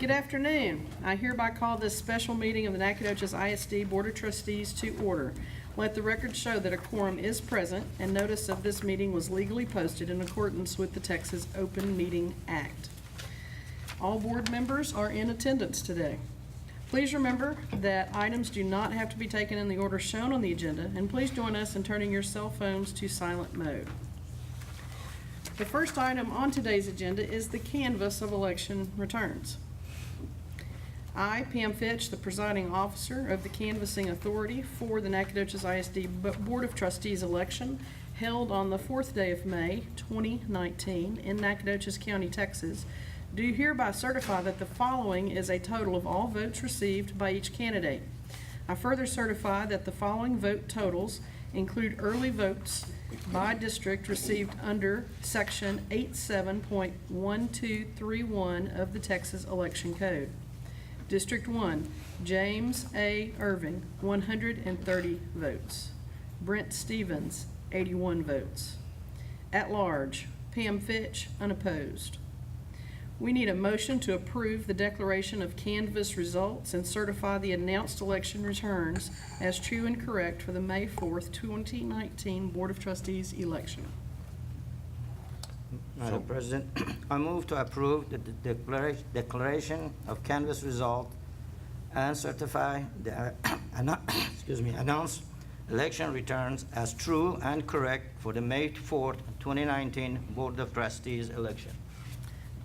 Good afternoon. I hereby call this special meeting of the Nacogdoches ISD Board of Trustees to order. Let the record show that a quorum is present and notice of this meeting was legally posted in accordance with the Texas Open Meeting Act. All board members are in attendance today. Please remember that items do not have to be taken in the order shown on the agenda, and please join us in turning your cell phones to silent mode. The first item on today's agenda is the canvass of election returns. I, Pam Fitch, the presiding officer of the canvassing authority for the Nacogdoches ISD Board of Trustees election held on the 4th day of May 2019 in Nacogdoches County, Texas, do hereby certify that the following is a total of all votes received by each candidate. I further certify that the following vote totals include early votes by district received under Section 87.1231 of the Texas Election Code. District 1, James A. Irving, 130 votes. Brent Stevens, 81 votes. At large, Pam Fitch, unopposed. We need a motion to approve the declaration of canvass results and certify the announced election returns as true and correct for the May 4th, 2019 Board of Trustees election. Madam President, I move to approve the declaration of canvass result and certify the announced election returns as true and correct for the May 4th, 2019 Board of Trustees election.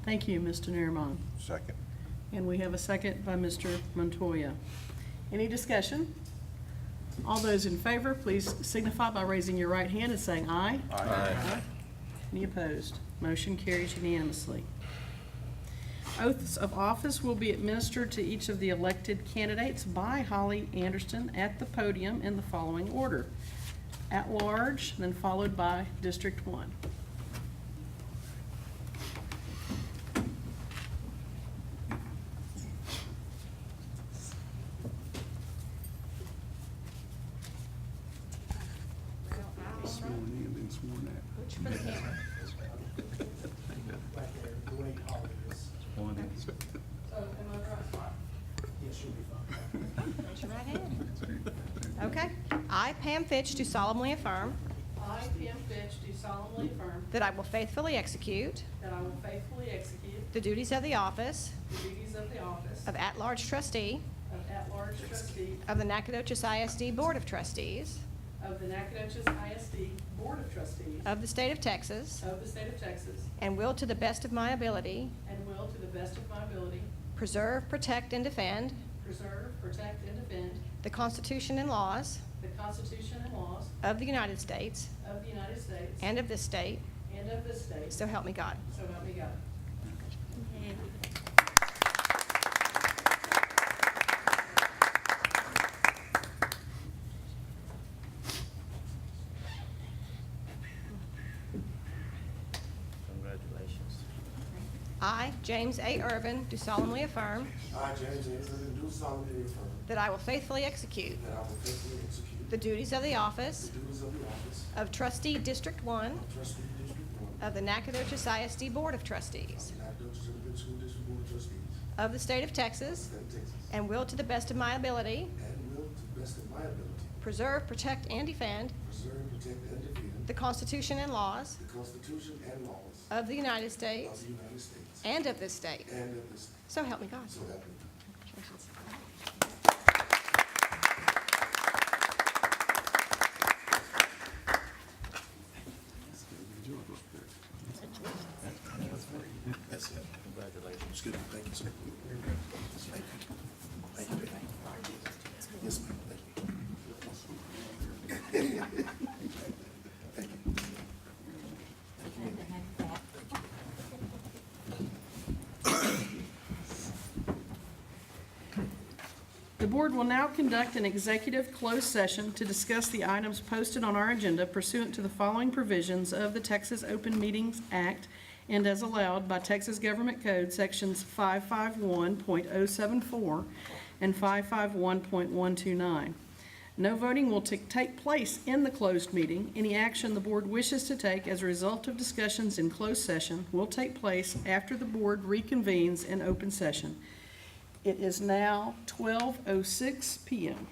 Thank you, Mr. Nairmon. Second. And we have a second by Mr. Montoya. Any discussion? All those in favor, please signify by raising your right hand and saying aye. Aye. Any opposed? Motion carries unanimously. Oaths of office will be administered to each of the elected candidates by Holly Anderson at the podium in the following order. At large, then followed by District 1. Raise your right hand. Okay. I, Pam Fitch, do solemnly affirm I, Pam Fitch, do solemnly affirm that I will faithfully execute that I will faithfully execute the duties of the office the duties of the office of at-large trustee of at-large trustee of the Nacogdoches ISD Board of Trustees of the Nacogdoches ISD Board of Trustees of the State of Texas, of the State of Texas, and will, to the best of my ability, and will, to the best of my ability, preserve, protect, and defend preserve, protect, and defend the Constitution and laws the Constitution and laws of the United States of the United States and of this state, and of this state, so help me God. so help me God. Congratulations. I, James A. Irvin, do solemnly affirm I, James A. Irvin, do solemnly affirm that I will faithfully execute that I will faithfully execute the duties of the office the duties of the office of Trustee District 1 of Trustee District 1 of the Nacogdoches ISD Board of Trustees of the Nacogdoches Independent School District Board of Trustees of the State of Texas, State of Texas, and will, to the best of my ability, and will, to the best of my ability, preserve, protect, and defend preserve, protect, and defend the Constitution and laws the Constitution and laws of the United of States the United States and of this state. and of this state. So help me God. So help me God. Congratulations. That's it. Congratulations. It's good. Thank you, sir. Thank you. Thank you, baby. Yes, ma'am. Thank you. Thank you. The board will now conduct an executive closed session to discuss the items posted on our agenda pursuant to the following provisions of the Texas Open Meetings Act and as allowed by Texas Government Code Sections 551.074 and 551.129. No voting will take place in the closed meeting. Any action the board wishes to take as a result of discussions in closed session will take place after the board reconvenes in open session. It is now 12:06 PM.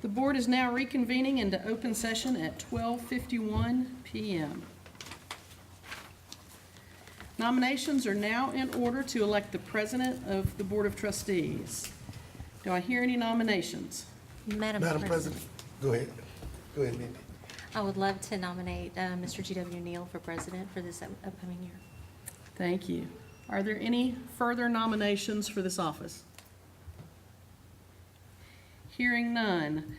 The board is now reconvening into open session at 12:51 p.m. Nominations are now in order to elect the president of the Board of Trustees. Do I hear any nominations? Madam President, go ahead. Go ahead, Mindy. I would love to nominate Mr. G.W. Neal for president for this upcoming year. Thank you. Are there any further nominations for this office? Hearing none.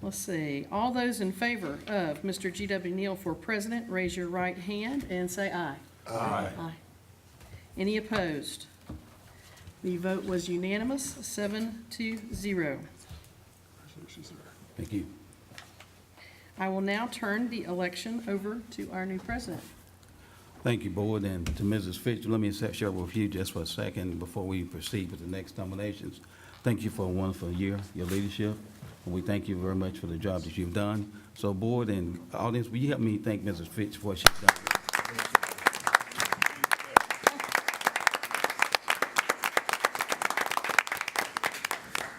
Let's see. All those in favor of Mr. G.W. Neal for president, raise your right hand and say aye. Aye. Aye. Any opposed? The vote was unanimous, 7-0. Thank you. I will now turn the election over to our new president. Thank you, Board, and to Mrs. Fitch, let me share with you just for a second before we proceed with the next nominations. Thank you for a wonderful year, your leadership, and we thank you very much for the job that you've done. So, Board and audience, will you help me thank Mrs. Fitch for what she's done?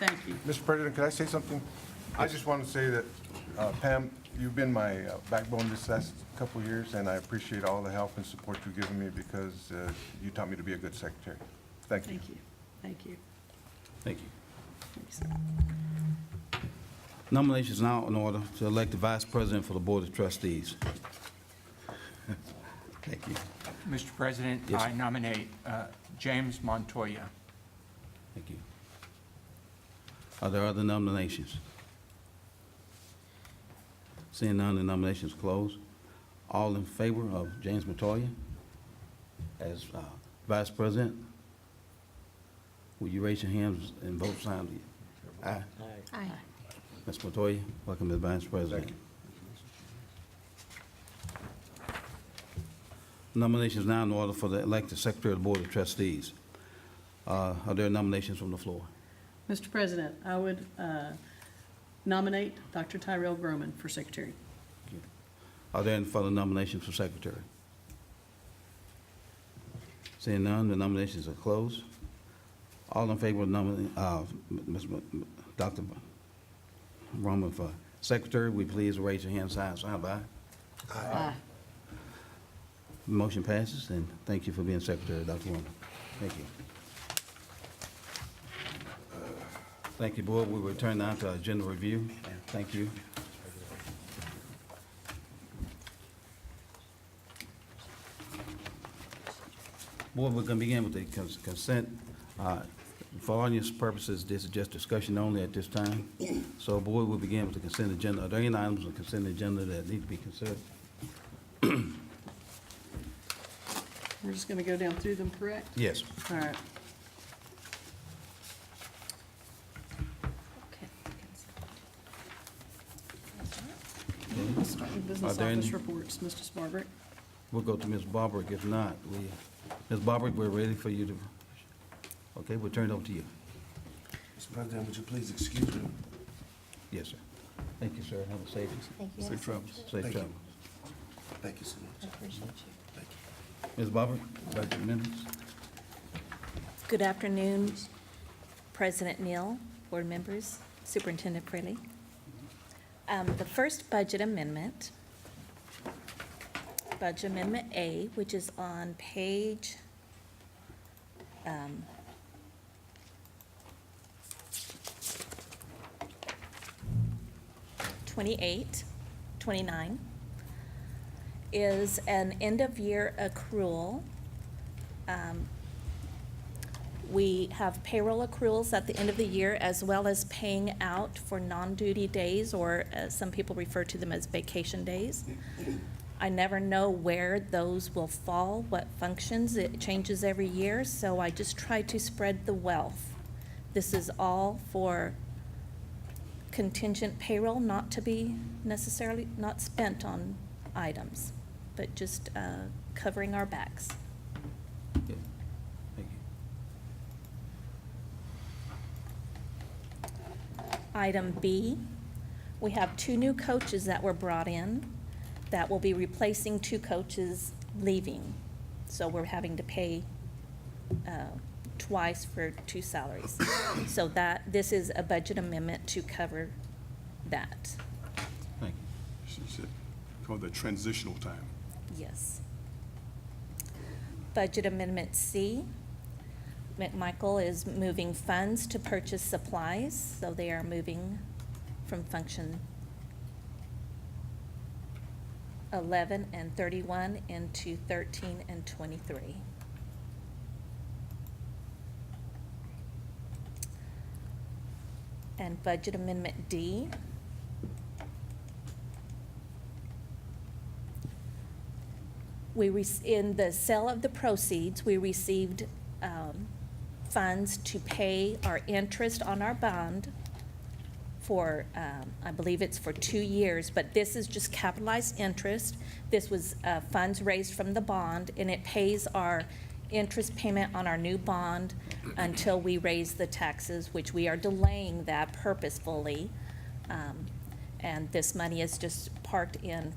Thank you. Mr. President, could I say something? I just want to say that, Pam, you've been my backbone this last couple of years, and I appreciate all the help and support you've given me because you taught me to be a good secretary. Thank you. Thank you. Thank you. Thank you. Thank you, sir. Nominations now in order to elect the Vice President for the Board of Trustees. Thank you. Mr. President, Yes, I sir. nominate James Montoya. Thank you. Are there other nominations? Seeing none, the nominations closed. All in favor of James Montoya as Vice President? Will you raise your hands and vote silently? Aye. Aye. Ms. Montoya, welcome as Vice President. Nominations now in order for the elected Secretary of the Board of Trustees. Are there nominations from the floor? Mr. President, I would nominate Dr. Tyrell Groman for secretary. Are there any further nominations for Secretary? Seeing none, the nominations are closed. All in favor of nominating Dr. Roman for Secretary, we please raise your hand, sign by. Aye. Motion passes, and thank you for being Secretary, Dr. Roman. Thank you. Thank you, Board. We return now to our agenda review. Thank you. Board, we're going to begin with the consent. For audience purposes, this is just discussion only at this time. So, Board, we'll begin with the consent agenda. Are there any items on the consent agenda that need to be considered? We're just going to go down through them, correct? Yes. All right. Okay. Let's start with business Are there office any- reports. Mr. Sparbrick. We'll go to Ms. Barbrick. If not, Ms. Barbrick, we're ready for you to, okay, we'll turn it over to you. Mr. President, would you please excuse me? Yes, sir. Thank you, sir. Have a safe travels. safe Thank you. travel. Thank you so I much. appreciate you. Thank you. Ms. Barbrick, budget minutes. Good afternoon, President Neal, board members, Superintendent Fraley. The first budget amendment, Budget Amendment A, which is on page 28, 29, is an end-of-year accrual. We have payroll accruals at the end of the year, as well as paying out for non-duty days, or as some people refer to them as vacation days. I never know where those will fall, what functions. It changes every year, so I just try to spread the wealth. This is all for contingent payroll, not to be necessarily, not spent on items, but just covering our backs. Yeah. Thank you. Item B, we have 2 new coaches that were brought in that will be replacing 2 coaches leaving. So we're having to pay twice for 2 salaries. So this is a budget amendment to cover that. Thank you. She said, called the transitional time. Yes. Budget Amendment C. McMichael is moving funds to purchase supplies, so they are moving from function 11 and 31 into 13 and 23. And Budget Amendment D. In the sale of the proceeds, we received funds to pay our interest on our bond for, I believe it's for 2 years, but this is just capitalized interest. This was funds raised from the bond, and it pays our interest payment on our new bond until we raise the taxes, which we are delaying that purposefully. And this money is just parked in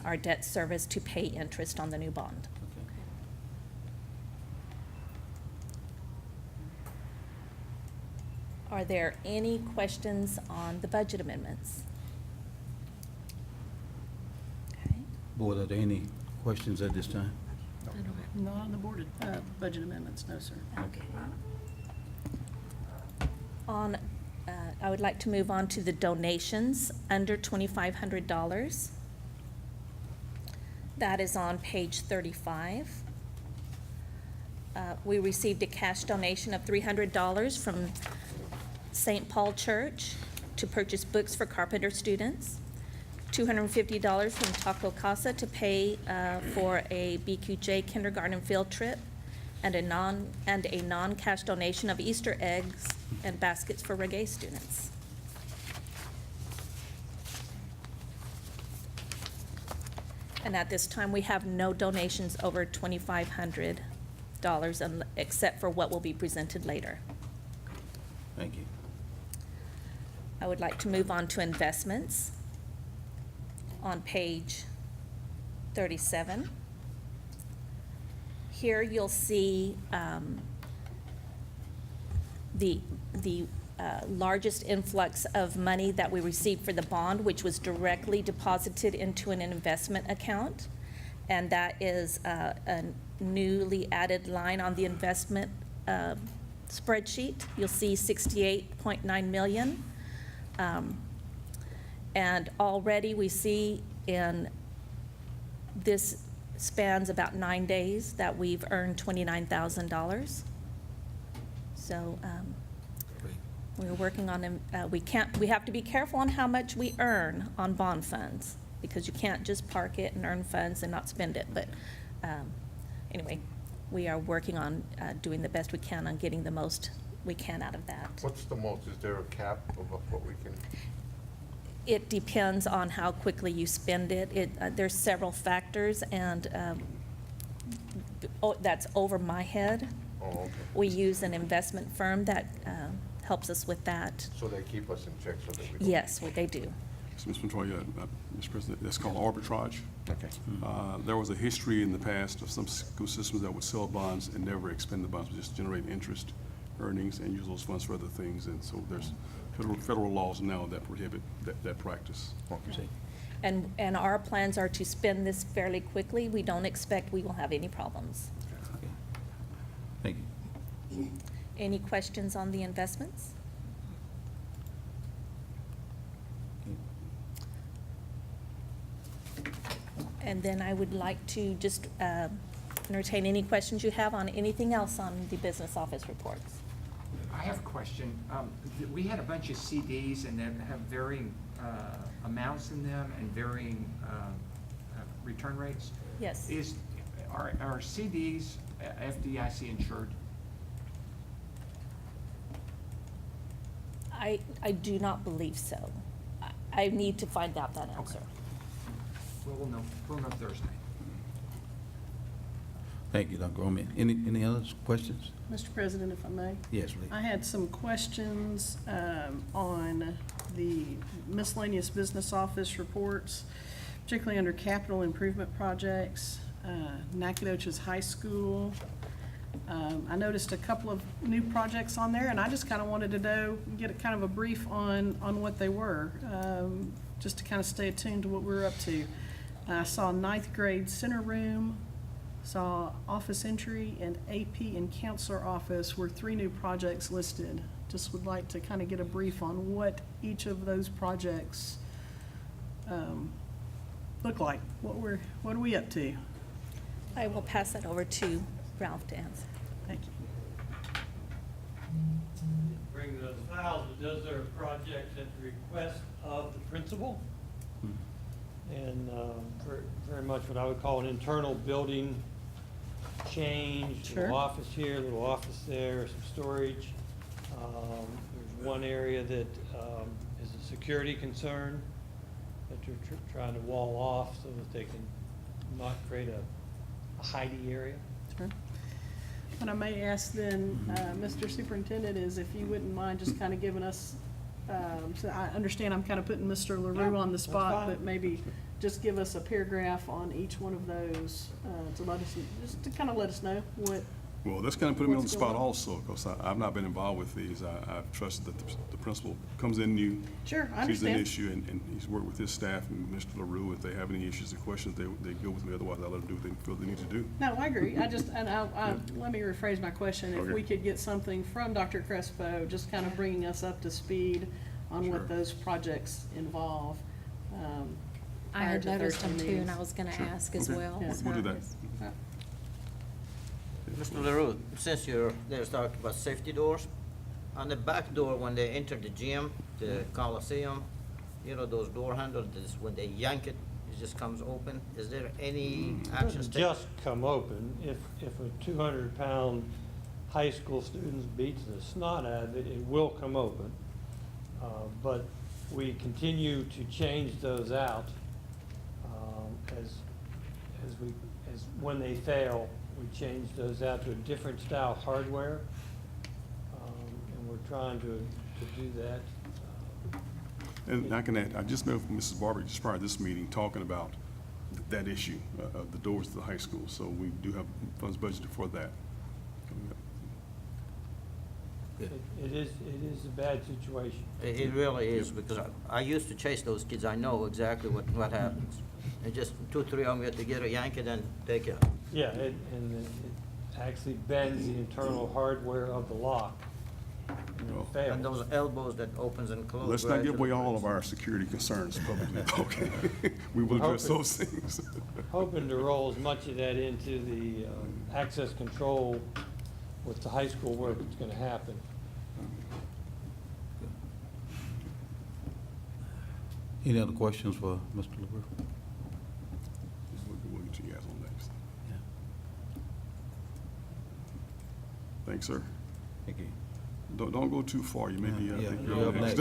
our debt service to pay interest on the new bond. Are there any questions on the budget amendments? Okay. Board, are there any questions at this time? Not on the board, budget amendments, no, sir. Okay. I would like to move on to the donations under $2,500. That is on page 35. We received a cash donation of $300 from St. Paul Church to purchase books for carpenter students, $250 from Taco Casa to pay for a BQJ kindergarten field trip, and a non-cash donation of Easter eggs and baskets for reggae students. And at this time, we have no donations over $2,500 except for what will be presented later. Thank you. I would like to move on to investments on page 37. Here you'll see the largest influx of money that we received for the bond, which was directly deposited into an investment account. And that is a newly added line on the investment spreadsheet. You'll see $68.9 million. And already we see in this spans about 9 days that we've earned $29,000. So we're working on them. We have to be careful on how much we earn on bond funds, because you can't just park it and earn funds and not spend it. But anyway, we are working on doing the best we can on getting the most we can out of that. What's the most? Is there a cap of what we can? It depends on how quickly you spend it. There's several factors, and that's over my head. Oh, okay. We use an investment firm that helps us with that. So they keep us in check so that we don't. Yes, they do. So, Ms. Montoya, Mr. President, that's called arbitrage. Okay. There was a history in the past of some school systems that would sell bonds and never expend the bonds, but just generate interest earnings and use those funds for other things. And so there's federal laws now that prohibit that practice. Okay. And our plans are to spend this fairly quickly. We don't expect we will have any problems. Okay. Thank you. Any questions on the investments? And then I would like to just entertain any questions you have on anything else on the business office reports. I have a question. We had a bunch of CDs and that have varying amounts in them and varying return rates. Yes. Are CDs FDIC insured? I do not believe so. I need to find out that answer. Well, we'll know Thursday. Thank you, Dr. Gorman. Any other questions? Mr. President, if I may? Yes, please. I had some questions on the miscellaneous business office reports, particularly under capital improvement projects, Nacogdoches High School. I noticed a couple of new projects on there, and I just kind of wanted to know, get a kind of a brief on what they were, just to kind of stay attuned to what we were up to. I saw ninth grade center room, saw office entry, and AP and counselor office were 3 new projects listed. Just would like to kind of get a brief on what each of those projects look like. What are we up to? I will pass that over to Ralph to answer. Thank you. Bring those files, but those are projects at the request of the principal. And very much what I would call an internal building change. Sure. Little office here, little office there, some storage. There's one area that is a security concern that they're trying to wall off so that they can not create a hidey area. Sure. What I may ask then, Mr. Superintendent, is if you wouldn't mind just kind of giving us, so I understand I'm kind of putting Mr. LaRue on the spot, fine. but maybe just give us a paragraph on each one of those to let us, just to kind of let us know what. Well, that's kind of putting me on the What's spot going on? also, because I've not been involved with these. I've trusted that the principal comes in new, Sure, I sees an understand. issue, and he's worked with his staff and Mr. LaRue. If they have any issues or questions, they go with me. Otherwise, I let them do what they feel they need to do. No, I agree. I just, and let me rephrase my question. If Okay. we could get something from Dr. Crespo, just kind of bringing us up to speed on what Sure. those projects involve. I prior had to noticed Thursday them too, and meetings. I was gonna Sure. ask as Okay. well. Yeah. We'll do that. Yeah. Mr. LaRue, since you're there's talk about safety doors, on the back door when they enter the gym, the Coliseum, you know, those door handles, when they yank it, it just comes open. Is there any It action doesn't taken? just come open. If a 200-pound high school student beats the snot out of it, it will come open. But we continue to change those out as when they fail, we change those out to a different style hardware. And we're trying to do that. And I can add, I just know from Mrs. Barber, just prior to this meeting, talking about that issue of the doors to the high school. So we do have funds budgeted for that. It is a bad situation. It really is, because I used to chase those kids. I know exactly what happens. And just 2, 3 of them get together, yank it, and take it. Yeah, and it actually bends the internal hardware of the lock. And Well, it fails. And those elbows that opens and closes. Let's not give away gradually. all of our security concerns publicly, okay? We will address Hoping- those things. Hoping to roll as much of that into the access control with the high school work that's gonna happen. Any other questions for Mr. LaRue? We'll get you guys on next. Yeah. Thanks, sir. Thank you. Don't go too far, you may be, Yeah, think you're you're up next.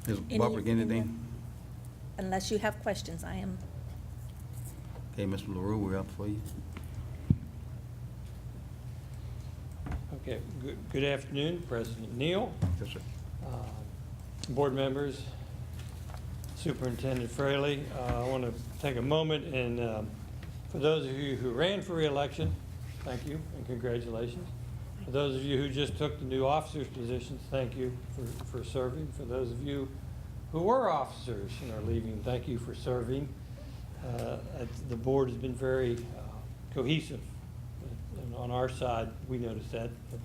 Ms. Any- Barbara, anything? Unless you have questions, I am. Okay, Mr. LaRue, we're up for you. Okay, good afternoon, President Neal, Yes, sir. board members, Superintendent Fraley. I want to take a moment and, for those of you who ran for reelection, thank you and congratulations. For those of you who just took the new officers' positions, thank you for serving. For those of you who were officers and are leaving, thank you for serving. The board has been very cohesive. And on our side, we notice that as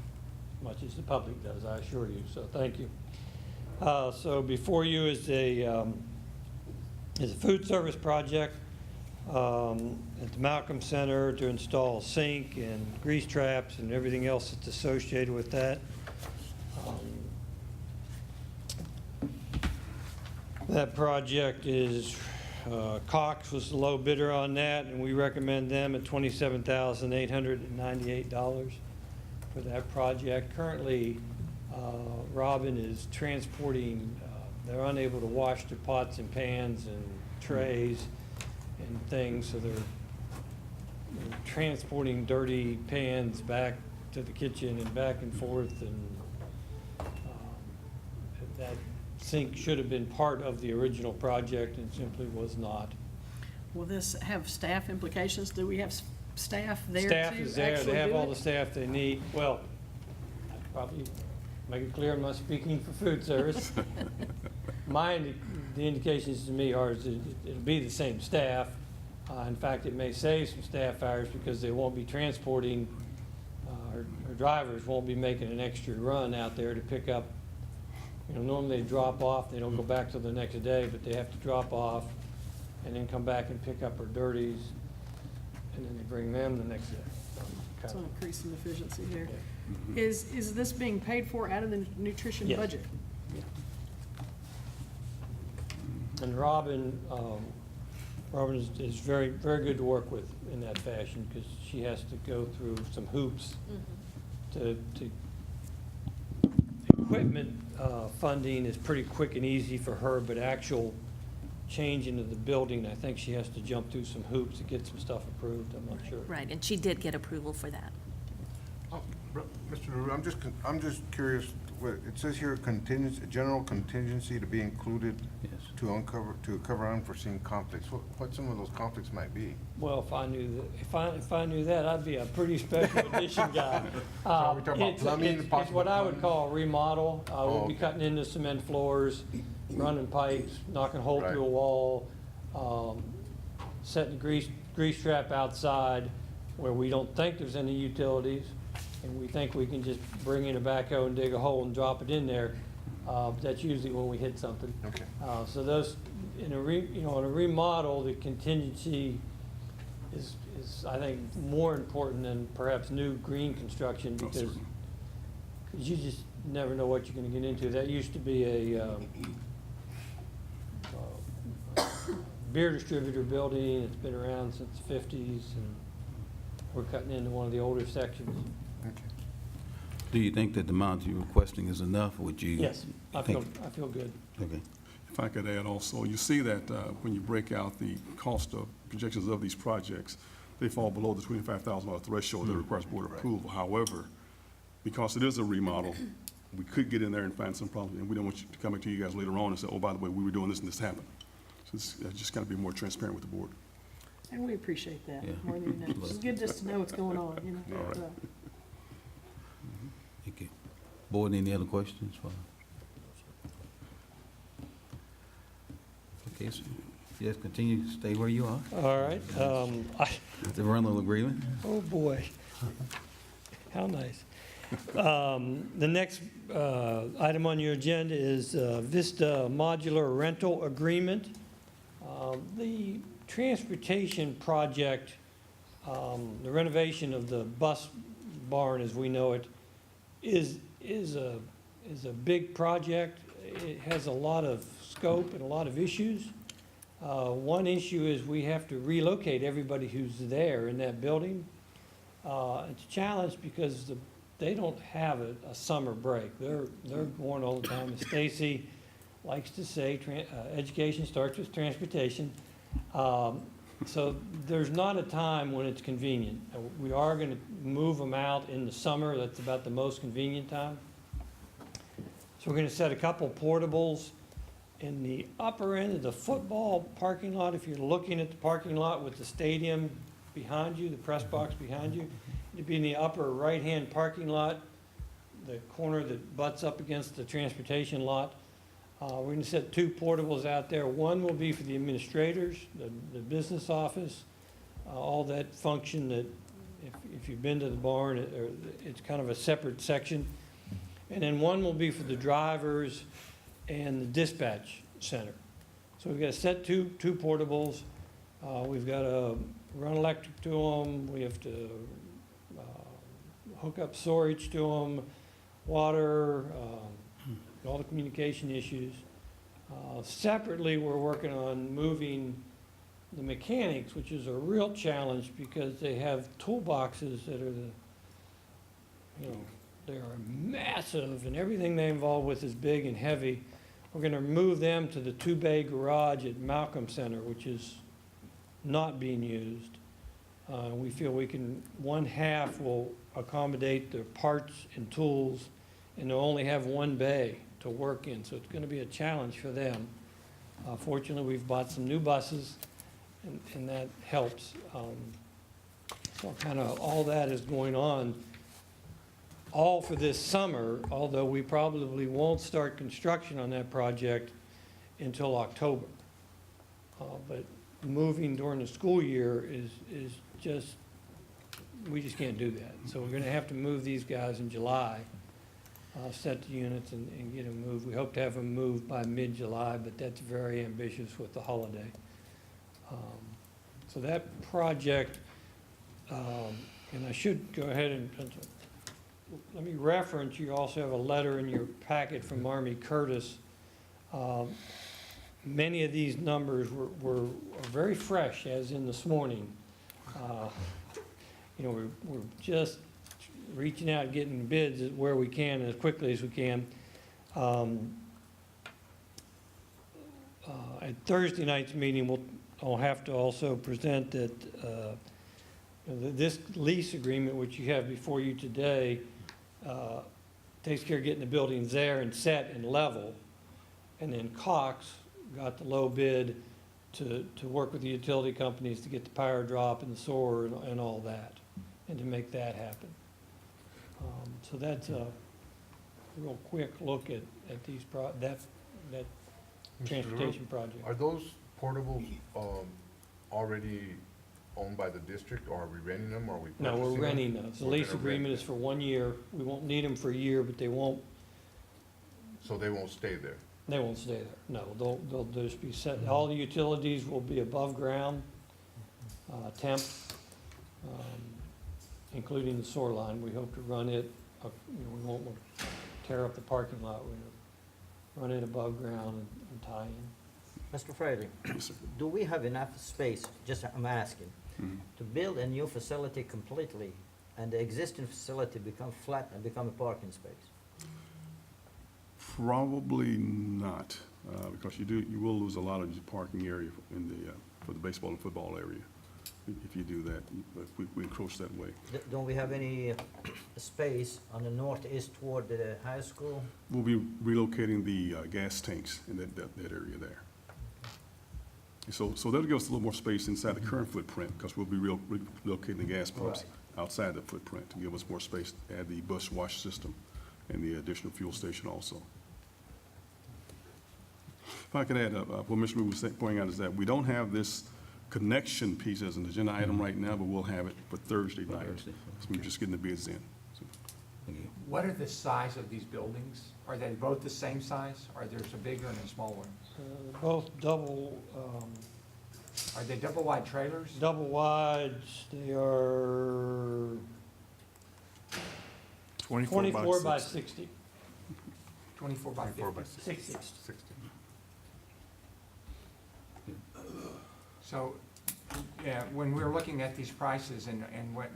much as the public does, I assure you, so thank you. So before you is a food service project at the Malcolm Center to install a sink and grease traps and everything else that's associated with that. That project is, Cox was the low bidder on that, and we recommend them at $27,898 for that project. Currently, Robin is transporting, they're unable to wash their pots and pans and trays and things, so they're transporting dirty pans back to the kitchen and back and forth, and that sink should have been part of the original project and simply was not. Will this have staff implications? Do we have staff there to Staff is there, actually they have do all it? the staff they need. Well, I'd probably make it clear I'm not speaking for food service. The indications to me are that it'll be the same staff. In fact, it may save some staff hours because they won't be transporting, our drivers won't be making an extra run out there to pick up. You know, normally they drop off, they don't go back till the next day, but they have to drop off and then come back and pick up our dirties, and then they bring them the next day. So increasing efficiency there. Is this being paid for out of the nutrition Yes. budget? And Robin is very, very good to work with in that fashion, because she has to go through some hoops to equipment funding is pretty quick and easy for her, but actual change into the building, I think she has to jump through some hoops to get some stuff approved, I'm not sure. Right, and she did get approval for that. Mr. LaRue, I'm just curious, it says here contingency, general contingency to be included Yes. to cover unforeseen conflicts. What some of those conflicts might be? Well, if I knew that, if I knew that, I'd be a pretty special edition guy. So are we talking about It's- plumbing, it's possible what I would plumbing? call a remodel. We'll be okay. cutting into cement floors, running pipes, knocking a hole through a Right. wall, setting a grease trap outside where we don't think there's any utilities, and we think we can just bring in a backhoe and dig a hole and drop it in there. That's usually when we hit something. Okay. So those, in a remodel, the contingency is, I think, more important than perhaps new green construction, because certainly. you just never know what you're gonna get into. That used to be a beer distributor building. It's been around since the 50s, and we're cutting into one of the older sections. Okay. Do you think that the amount you're requesting is enough, or would you? Yes, I think- feel good. Okay. If I could add also, you see that when you break out the cost of projections of these projects, they fall below the $25,000 threshold that requires board approval. However, because it is a remodel, we could get in there and find some problems, and we don't want you to come back to you guys later on and say, oh, by the way, we were doing this and this happened. So it's just got to be more transparent with the board. And we appreciate that Yeah. more than you know. It's good just to know what's going on, you know. All right. So, Thank you. Board, any other questions for? Okay, so just continue to stay where you are. All right. The rental agreement. Oh, boy. How nice. The next item on your agenda is Vista Modular Rental Agreement. The transportation project, the renovation of the bus barn as we know it, is a big project. It has a lot of scope and a lot of issues. One issue is we have to relocate everybody who's there in that building. It's a challenge because they don't have a summer break. They're going all the time. As Stacy likes to say, education starts with transportation. So there's not a time when it's convenient. We are going to move them out in the summer. That's about the most convenient time. So we're going to set a couple portables in the upper end of the football parking lot. If you're looking at the parking lot with the stadium behind you, the press box behind you, it'd be in the upper right-hand parking lot, the corner that butts up against the transportation lot. We're going to set two portables out there. One will be for the administrators, the business office, all that function that, if you've been to the barn, it's kind of a separate section. And then one will be for the drivers and the dispatch center. So we've got to set two portables. We've got to run electric to them. We have to hook up storage to them, water, all the communication issues. Separately, we're working on moving the mechanics, which is a real challenge because they have toolboxes that are they are massive, and everything they involve with is big and heavy. We're going to move them to the two-bay garage at Malcolm Center, which is not being used. We feel one half will accommodate their parts and tools, and they'll only have one bay to work in, so it's going to be a challenge for them. Fortunately, we've bought some new buses, and that helps. So kind of all that is going on, all for this summer, although we probably won't start construction on that project until October. But moving during the school year is just, we just can't do that. So we're gonna have to move these guys in July, set the units and get them moved. We hope to have them moved by mid-July, but that's very ambitious with the holiday. So that project, and I should go ahead and, let me reference, you also have a letter in your packet from Army Curtis. Many of these numbers are very fresh, as in this morning. You know, we're just reaching out, getting bids where we can, as quickly as we can. At Thursday night's meeting, I'll have to also present that this lease agreement, which you have before you today, takes care of getting the buildings there and set and level. And then Cox got the low bid to work with the utility companies to get the power drop and the solar and all that, and to make that happen. So that's a real quick look at these that transportation project. Are those portables already owned by the district, or are we renting them, or are we No, purchasing we're them? renting those. The We're lease gonna agreement rent is for 1 year. We won't need them for a year, but they won't So they won't stay there? stay there. No, they'll just be set, all the utilities will be above ground, temp, including the sewer line. We hope to run it, we won't want to tear up the parking lot. We're gonna run it above ground and tie in. Mr. Fraley, Yes, sir. do we have enough space, just I'm asking, to build a new facility completely and the existing facility become flat and become a parking space? Probably not, because you will lose a lot of your parking area in the, for the baseball and football area, if you do that, if we encroach that way. Don't we have any space on the northeast toward the high school? We'll be relocating the gas tanks in that area there. So that'll give us a little more space inside the current footprint, because we'll be relocating the gas pumps outside the footprint to give us more space to add the bus wash system and the additional fuel station also. If I could add, what Mr. Reed was pointing out is that we don't have this connection piece as an agenda item right now, but we'll have it for Thursday night. Thursday. So we're just getting the bids in. So What are the size of these buildings? Are they both the same size, or there's a bigger and a smaller? Both double Are they double-wide trailers? wides, they are 24 by 60. 24 by 50? 60. So, yeah, when we're looking at these prices and what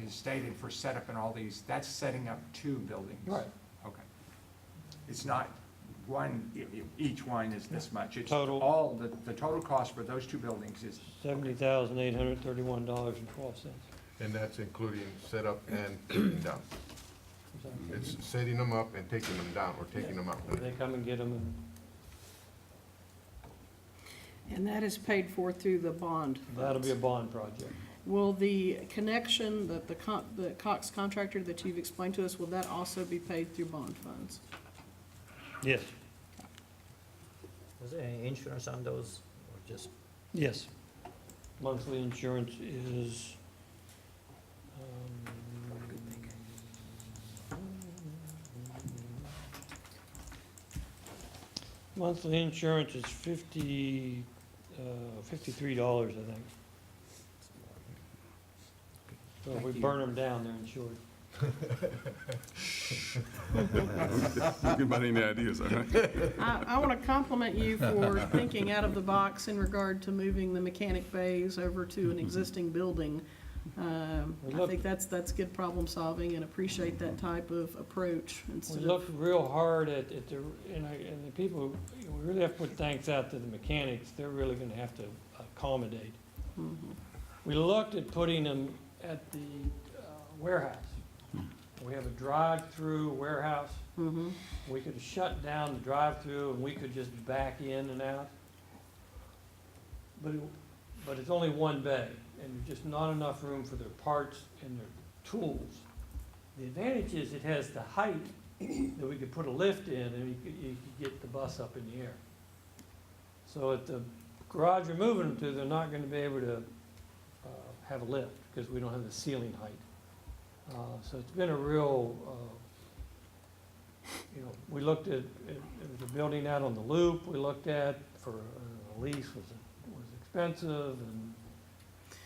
is stated for setup and all these, that's setting up 2 buildings? Right. Okay. It's not one, each one is this much? It's Total. all, the total cost for those 2 buildings is, $70,831.12. And that's including setup and taking down? It's setting them up and taking them down, or taking them out? They come and get them, and And that is paid for through the bond funds. that'll be a bond project. Will the connection, the Cox contractor that you've explained to us, will that also be paid through bond funds? Yes. Is there any insurance on those, or just? Yes. Monthly insurance is, monthly insurance is $53, I think. So if we burn them down, they're insured. Don't give anybody any ideas, all right? I want to compliment you for thinking out of the box in regard to moving the mechanic bays over to an existing building. I think that's good problem solving, and appreciate that type of approach We instead of. looked real hard at the, and the people, we really have to put thanks out to the mechanics. They're really gonna have to accommodate. We looked at putting them at the warehouse. We have a drive-through warehouse. We could have shut down the drive-through and we could just back in and out. But but it's only one bay, and there's just not enough room for their parts and their tools. The advantage is it has the height that we could put a lift in, and you could get the bus up in the air. So at the garage we're moving them to, they're not gonna be able to have a lift, because we don't have the ceiling height. So it's been a real, we looked at, there was a building out on the Loop we looked at for a lease was expensive, and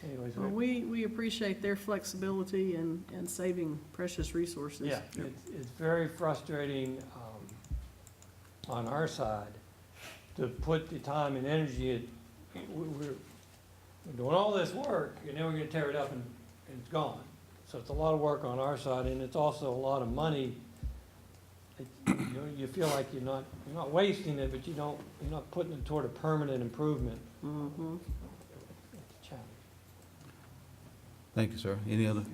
anyways. Well, we appreciate their flexibility and saving precious resources. Yeah, it's very frustrating on our side to put the time and energy, we're doing all this work, and then we're gonna tear it up and it's gone. So it's a lot of work on our side, and it's also a lot of money. You feel like you're not wasting it, but you're not putting it toward a permanent improvement. Mm-hmm. It's a challenge. Thank you, sir. Any other?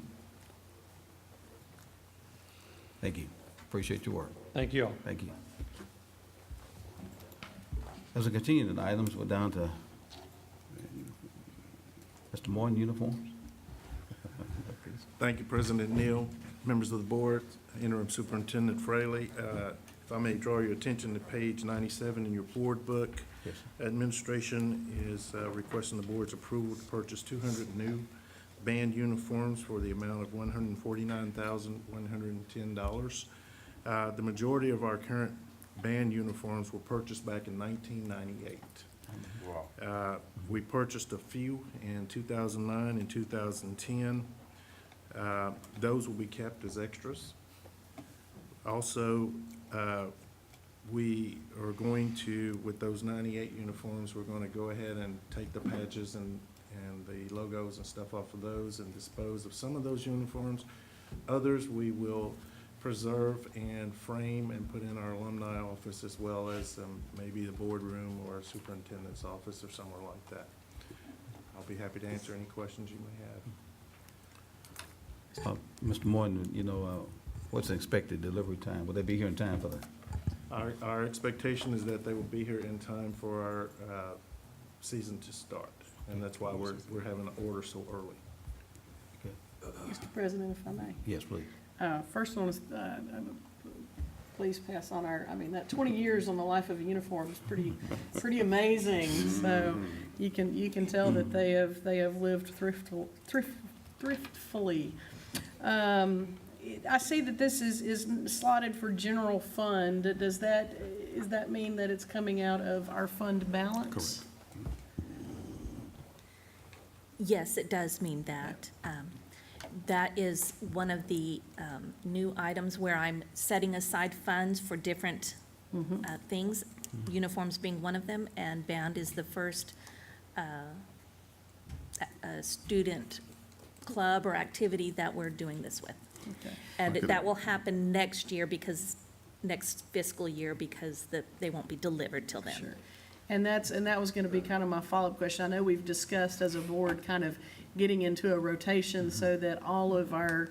Thank you. Appreciate your work. Thank you all. Thank you. As we continue the items, we're down to Mr. Moore in uniforms. Thank you, President Neal, members of the board, Interim Superintendent Fraley. If I may draw your attention to page 97 in your board book. Yes, Administration is requesting the board's approval to purchase 200 new band uniforms for the amount of $149,110. The majority of our current band uniforms were purchased back in 1998. Wow. We purchased a few in 2009 and 2010. Those will be kept as extras. Also, we are going to, with those 98 uniforms, we're going to go ahead and take the patches and the logos and stuff off of those and dispose of some of those uniforms. Others we will preserve and frame and put in our alumni office, as well as maybe the boardroom or a superintendent's office or somewhere like that. I'll be happy to answer any questions you may have. Mr. Morton, what's the expected delivery time? Will they be here in time for that? Our expectation is that they will be here in time for our season to start, and that's why we're having to order so early. Mr. President, if I may. Yes, please. First one is, please pass on that 20 years on the life of a uniform is pretty amazing. So you can tell that they have lived thriftfully. I see that this is slotted for general fund. Does that mean that it's coming out of our fund balance? Correct. Yes, it does mean that. That is one of the new items where I'm setting aside funds for different things, uniforms being one of them, and band is the first student club or activity that we're doing this with. Okay. And that will happen next fiscal year, because they won't be delivered till then. Sure. And that was gonna be kind of my follow-up question. I know we've discussed as a board kind of getting into a rotation so that all of our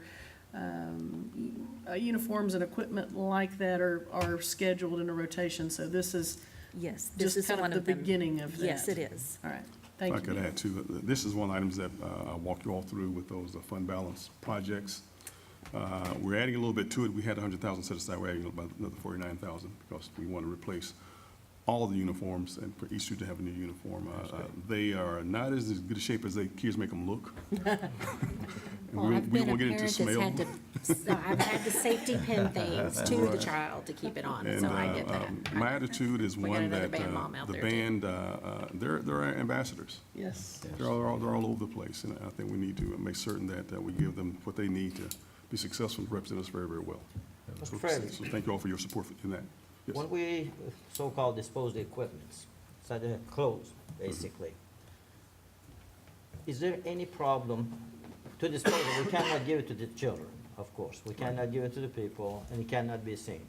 uniforms and equipment like that are scheduled in a rotation. So this is Yes, this just is kind one of the of them. beginning of that. Yes, it is. All right, If thank I you. could add too, this is one of the items that I'll walk you all through with those fund balance projects. We're adding a little bit to it. We had 100,000 set aside. We're adding about another 49,000 because we want to replace all of the uniforms and for each student to have a new uniform. They are not as good a shape as the kids make them look. Well, I've We been a won't get into parent that's smell. had to, I've had to safety pin things to the child to keep it on, And so I get that. my attitude is We got one another that band mom out the there, too. band, they're our ambassadors. Yes. They're all over the place, and I think we need to make certain that we give them what they need to be successful and represent us very, very well. Mr. Fraley. So thank you all for your support in that. Yes. When we so-called dispose the equipment, such as clothes, basically, is there any problem to dispose of? We cannot give it to the children, of course. We cannot give it to the people, and it cannot be seen.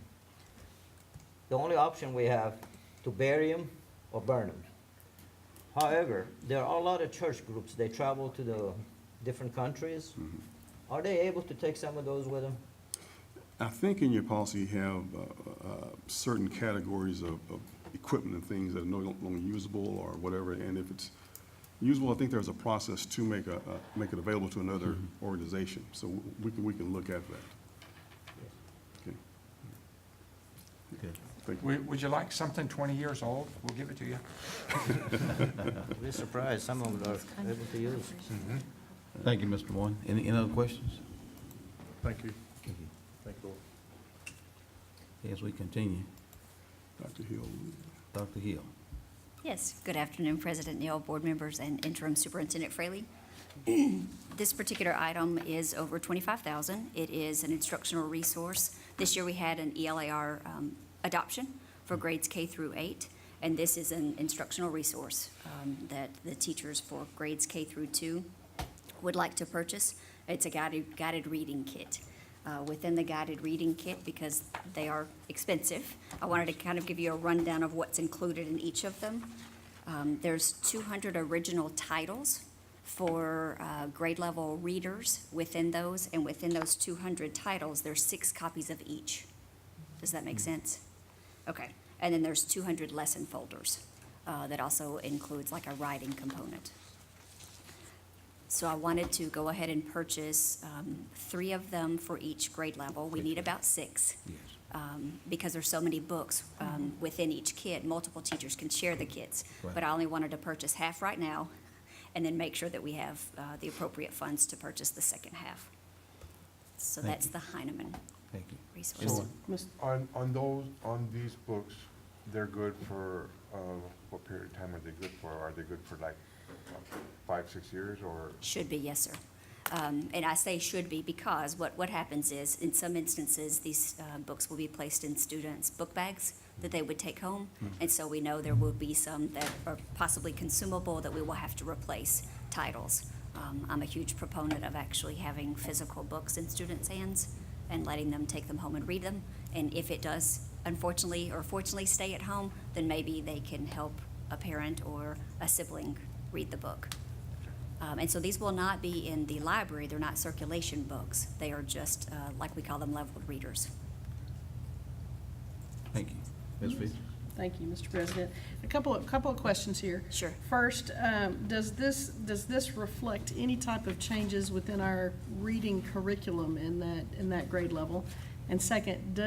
The only option we have to bury them or burn them. However, there are a lot of church groups. They travel to the different countries. Are they able to take some of those with them? I think in your policy you have certain categories of equipment and things that are no longer usable or whatever, and if it's Usually, I think there's a process to make it available to another organization, so we can look at that. Okay. Okay. Thank you. Would you like something 20 years old? We'll give it to you. We're surprised, some of them are able to use. Thank you, Mr. Warren. Any other questions? Thank you. Thank you. Thank you. As we continue, Dr. Hill. Dr. Hill. Yes, good afternoon, President Neal, board members, and Interim Superintendent Fraley. This particular item is over $25,000. It is an instructional resource. This year we had an ELAR adoption for grades K through 8, and this is an instructional resource that the teachers for grades K through 2 would like to purchase. It's a guided reading kit. Within the guided reading kit, because they are expensive, I wanted to kind of give you a rundown of what's included in each of them. There's 200 original titles for grade level readers within those, and within those 200 titles, there's 6 copies of each. Does that make sense? Okay, and then there's 200 lesson folders that also includes like a writing component. So I wanted to go ahead and purchase 3 of them for each grade level. We need about 6. Yes. Because there's so many books within each kit, multiple teachers can share the kits. Right. But I only wanted to purchase half right now, and then make sure that we have the appropriate funds to purchase the second half. So Thank that's you. the Heinemann Thank you. resource. On these books, they're good for, what period of time are they good for? Are they good for like 5, 6 years, or? Should be, yes, sir. And I say should be because what happens is, in some instances, these books will be placed in students' book bags that they would take home. And so we know there will be some that are possibly consumable that we will have to replace titles. I'm a huge proponent of actually having physical books in students' hands and letting them take them home and read them. And if it does, unfortunately or fortunately, stay at home, then maybe they can help a parent or a sibling read the book. And so these will not be in the library. They're not circulation books. They are just, like we call them, leveled readers. Thank you. Ms. Fitch? Thank you, Mr. President. A couple of questions here. Sure. First, does this reflect any type of changes within our reading curriculum in that grade level? And second,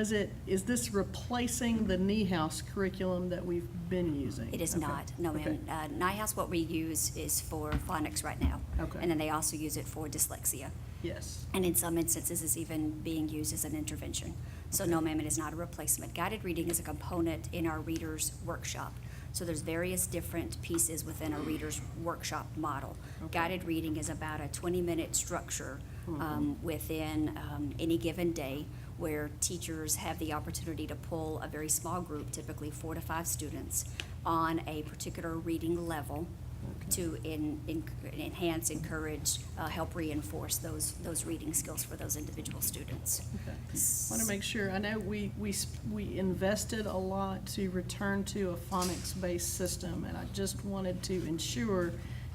is this replacing the Niehaus curriculum that we've been using? It is Okay. not, no, ma'am. Okay. NIHOUS, what we use is for phonics right now. Okay. And then they also use it for dyslexia. Yes. And in some instances, it's even being used as an intervention. So no, ma'am, it is not a replacement. Guided reading is a component in our readers workshop. So there's various different pieces within a reader's workshop model. Okay. Guided reading is about a 20-minute structure within any given day, where teachers have the opportunity to pull a very small group, typically 4 to 5 students, on a particular reading level to enhance, encourage, help reinforce those reading skills for those individual students. Okay. Want to make sure, I know we invested a lot to return to a phonics-based system, and I just wanted to ensure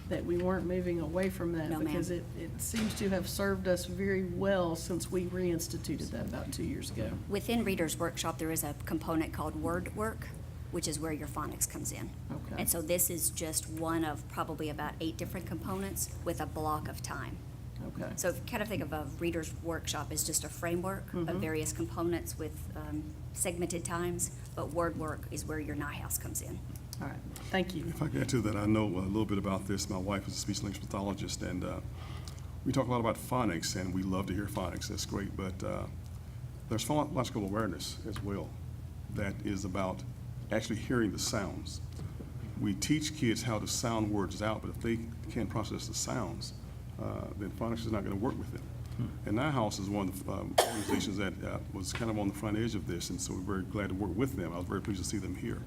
that we weren't moving away from that. No, ma'am. Because it seems to have served us very well since we reinstituted that about 2 years ago. Within Reader's Workshop, there is a component called Word Work, which is where your phonics comes in. Okay. And so this is just one of probably about 8 different components with a block of time. Okay. So kind of think of a Reader's Workshop as just a framework of various components with segmented times, but Word Work is where your NIHOUS comes in. All right, thank you. If I can add to that, I know a little bit about this. My wife is a speech-language pathologist, and we talk a lot about phonics, and we love to hear phonics. That's great, but there's phonological awareness as well that is about actually hearing the sounds. We teach kids how to sound words out, but if they can't process the sounds, then phonics is not going to work with them. And NIHOUS is one of the organizations that was kind of on the front edge of this, and so we're very glad to work with them. I was very pleased to see them here.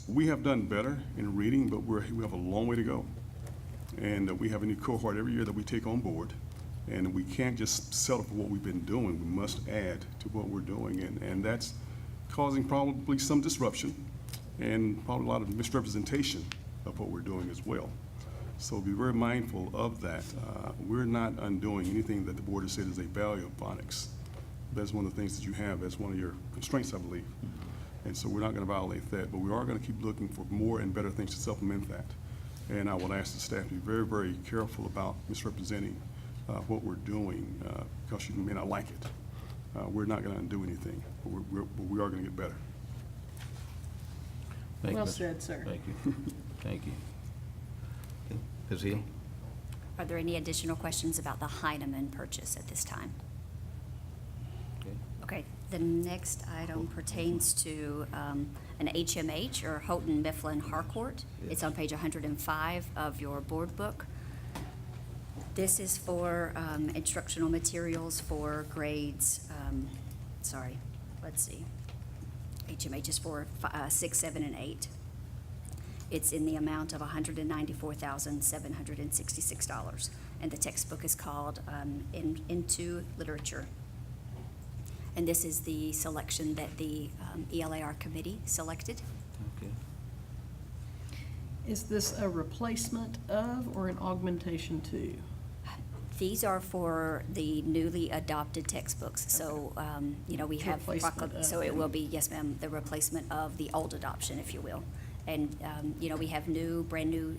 We have done better in reading, but we have a long way to go. And we have a new cohort every year that we take on board. And we can't just settle for what we've been doing. We must add to what we're doing. And that's causing probably some disruption and probably a lot of misrepresentation of what we're doing as well. So be very mindful of that. We're not undoing anything that the board has said is a value of phonics. That's one of the things that you have. That's one of your constraints, I believe. And so we're not going to violate that, but we are going to keep looking for more and better things to supplement that. And I will ask the staff to be very, very careful about misrepresenting what we're doing, because you may not like it. We're not going to undo anything, but we are going to get better. Thank you, Well Mr. said, sir. Thank you. Thank you. Okay. Ms. Hill? Are there any additional questions about the Heinemann purchase at this time? Okay. Okay, the next item pertains to an HMH, or Houghton Mifflin Harcourt. It's on page 105 of your board book. This is for instructional materials for grades, HMH is for 6, 7, and 8. It's in the amount of $194,766, and the textbook is called Into Literature. And this is the selection that the ELAR committee selected. Okay. Is this a replacement of or an augmentation to? These are for the newly adopted textbooks, so, we have, Replacement of. so it will be, yes, ma'am, the replacement of the old adoption, if you will. And, we have brand new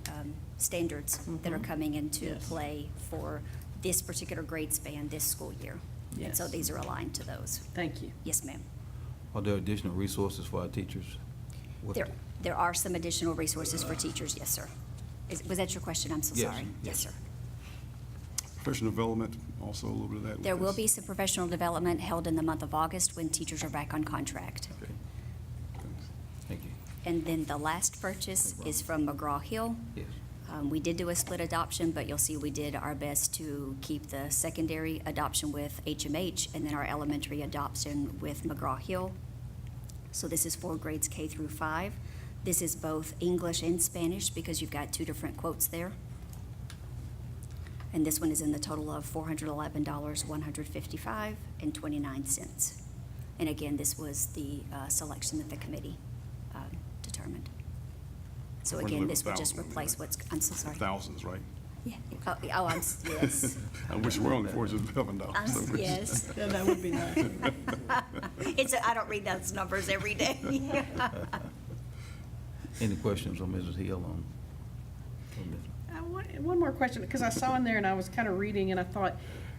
standards that are coming into Yes. play for this particular grade span this school year. And so Yes. these are aligned to those. Thank you. Yes, ma'am. Are there additional resources for our teachers? What- There are some additional resources for teachers, yes, sir. Was that your question? I'm so Yes, sorry. yes. Yes, sir. Professional development, also a little bit of that. with There will this. be some professional development held in the month of August when teachers are back on contract. Okay. Thanks. Thank you. And then the last purchase is from McGraw-Hill. Yes. We did do a split adoption, but you'll see we did our best to keep the secondary adoption with HMH and then our elementary adoption with McGraw-Hill. So this is for grades K through 5. This is both English and Spanish because you've got two different quotes there. And this one is in the total of $411,155.29. And again, this was the selection that the committee determined. So again, this would just 411,000, replace right? I'm so sorry. Thousands, right? Yeah. Yes. I wish we were only $411. Yes. Yeah, that would be nice. I don't read those numbers every day. Any questions on Mrs. Hill on this? One more question, because I saw in there and I was kind of reading and I thought,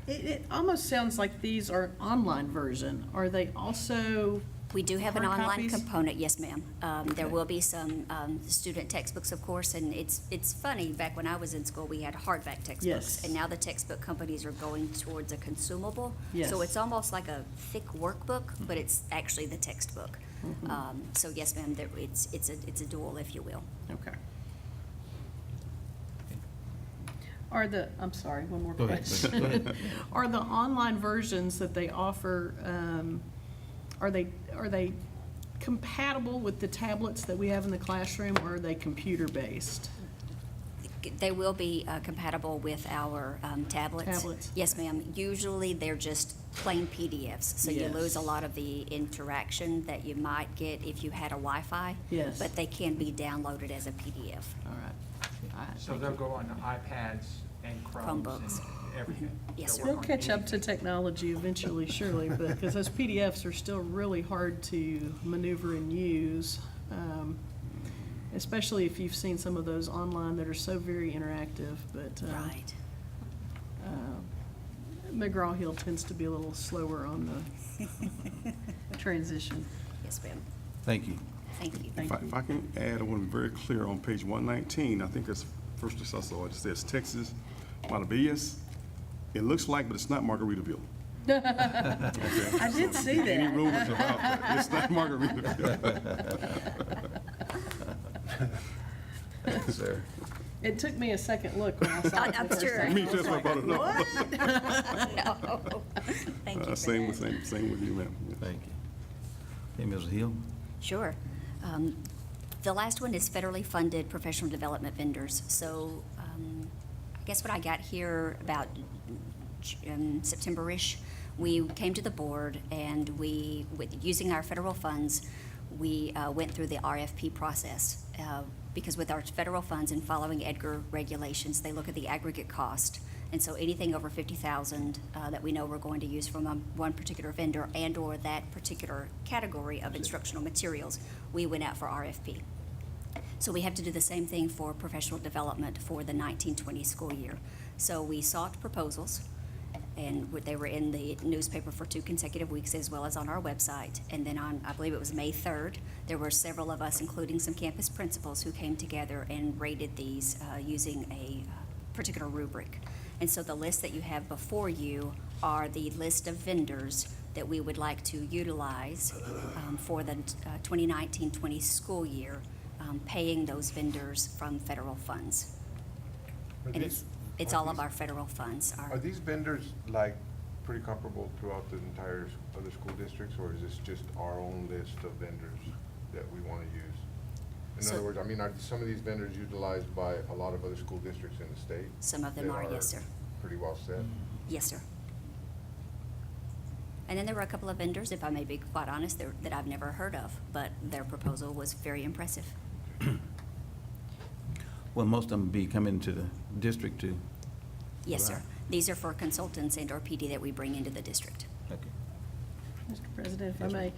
it almost sounds like these are an online version. Are they also? We do have an hard online copies? component, yes, ma'am. There Okay. will be some student textbooks, of course, and it's funny, back when I was in school, we had hardback textbooks. Yes. And now the textbook companies are going towards a consumable. Yes. So it's almost like a thick workbook, but it's actually the textbook. So yes, ma'am, it's a dual, if you will. Okay. I'm sorry, one more Go ahead. question. Go ahead. Are the online versions that they offer, are they compatible with the tablets that we have in the classroom, or are they computer-based? They will be compatible with our tablets. Tablets. Yes, ma'am. Usually, they're just plain PDFs, so you Yes. lose a lot of the interaction that you might get if you had a Wi-Fi. Yes. But they can be downloaded as a PDF. All right. All right, So thank they'll you. go on iPads and Chromes Chromebooks. and everything. Yes, sir. They'll They'll work on catch up to anything. technology eventually, surely, but, because those PDFs are still really hard to maneuver and use, especially if you've seen some of those online that are so very interactive, but, Right. McGraw-Hill tends to be a little slower on the transition. Yes, ma'am. Thank you. Thank you. Thank If I can add, I want to be very clear on page 119, I think that's first I saw, it says Texas Maravillas. It looks like, but it's not Margaritaville. I did see Any that. rumors about that? It's not Margaritaville. Sir. It took me a second look when I saw it. I'm the first sure. time. Me I too, was that's why I like, brought it up. No. Thank you for Same that. with you, ma'am. Yes. Thank you. Hey, Mrs. Hill? Sure. The last one is federally funded professional development vendors. So I guess what I got here about September-ish, we came to the board and using our federal funds, we went through the RFP process. Because with our federal funds and following EDGAR regulations, they look at the aggregate cost. And so anything over $50,000 that we know we're going to use from one particular vendor and/or that particular category of instructional materials, we went out for RFP. So we have to do the same thing for professional development for the 1920 school year. So we sought proposals, and they were in the newspaper for 2 consecutive weeks, as well as on our website. And then on, I believe it was May 3rd, there were several of us, including some campus principals, who came together and rated these using a particular rubric. And so the list that you have before you are the list of vendors that we would like to utilize for the 2019-20 school year, paying those vendors from federal funds. And it's all of our federal funds. Are these vendors like pretty comparable throughout the entire other school districts, or is this just our own list of vendors that we want to use? In other words, I mean, are some of these vendors utilized by a lot of other school districts in the state? Some of them that are, yes, sir. Pretty well set? Yes, sir. And then there were a couple of vendors, if I may be quite honest, that I've never heard of, but their proposal was very impressive. Well, most of them be coming to the district too. Yes, sir. Right. These are for consultants and/or PD that we bring into the district. Okay. Mr. President, if I may,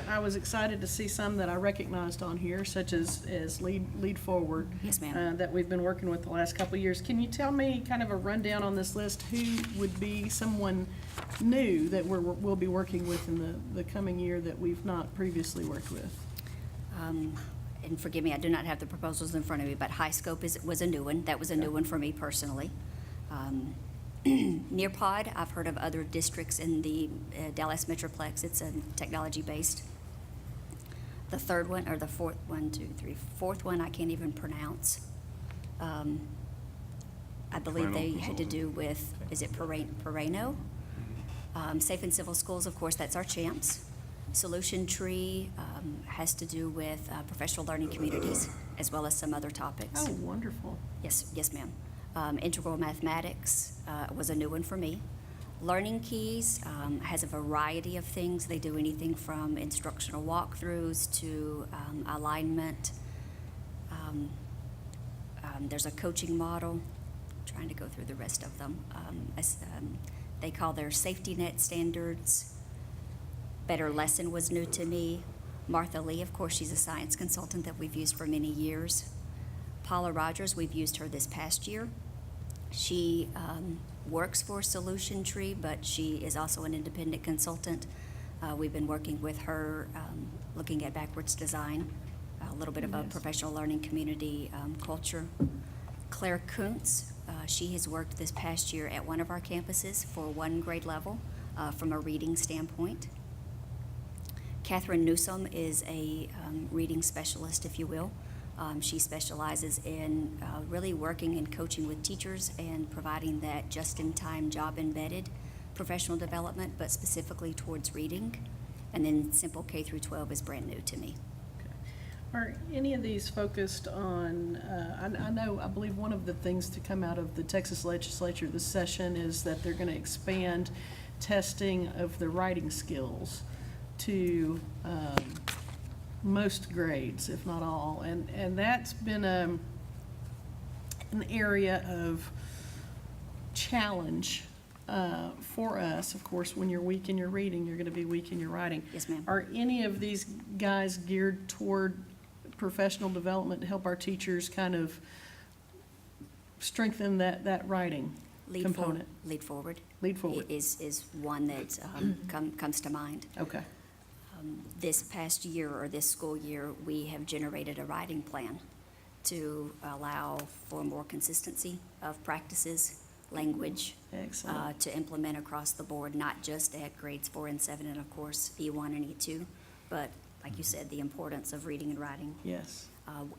I was excited to see some that I recognized on here, such as Lead Forward. Yes, ma'am. That we've been working with the last couple of years. Can you tell me kind of a rundown on this list? Who would be someone new that we'll be working with in the coming year that we've not previously worked with? And forgive me, I do not have the proposals in front of me, but High Scope was a new one. That was a new one for me personally. Nearpod, I've heard of other districts in the Dallas Metroplex. It's a technology-based. The third one, or the fourth one, I can't even pronounce. I believe they had to do with, is it Perrano? Safe and Civil Schools, of course, that's our champs. Solution Tree has to do with professional learning communities, as well as some other topics. Oh, wonderful. Yes, ma'am. Integral Mathematics was a new one for me. Learning Keys has a variety of things. They do anything from instructional walkthroughs to alignment. There's a coaching model. I'm trying to go through the rest of them. They call their safety net standards. Better Lesson was new to me. Martha Lee, of course, she's a science consultant that we've used for many years. Paula Rogers, we've used her this past year. She works for Solution Tree, but she is also an independent consultant. We've been working with her, looking at backwards design, a little bit of a professional learning community culture. Claire Kuntz, she has worked this past year at one of our campuses for 1 grade level from a reading standpoint. Catherine Newsom is a reading specialist, if you will. She specializes in really working and coaching with teachers and providing that just-in-time, job-embedded professional development, but specifically towards reading. And then Simple K through 12 is brand new to me. Are any of these focused on, I believe one of the things to come out of the Texas legislature this session is that they're going to expand testing of the writing skills to most grades, if not all. And that's been an area of challenge for us. Of course, when you're weak in your reading, you're going to be weak in your writing. Yes, ma'am. Are any of these guys geared toward professional development to help our teachers kind of strengthen that writing component? Lead Forward. Lead Forward. Is one that comes to mind. Okay. This past year, or this school year, we have generated a writing plan to allow for more consistency of practices, language. Excellent. To implement across the board, not just at grades 4 and 7, and of course E1 and E2, but like you said, the importance of reading and writing. Yes.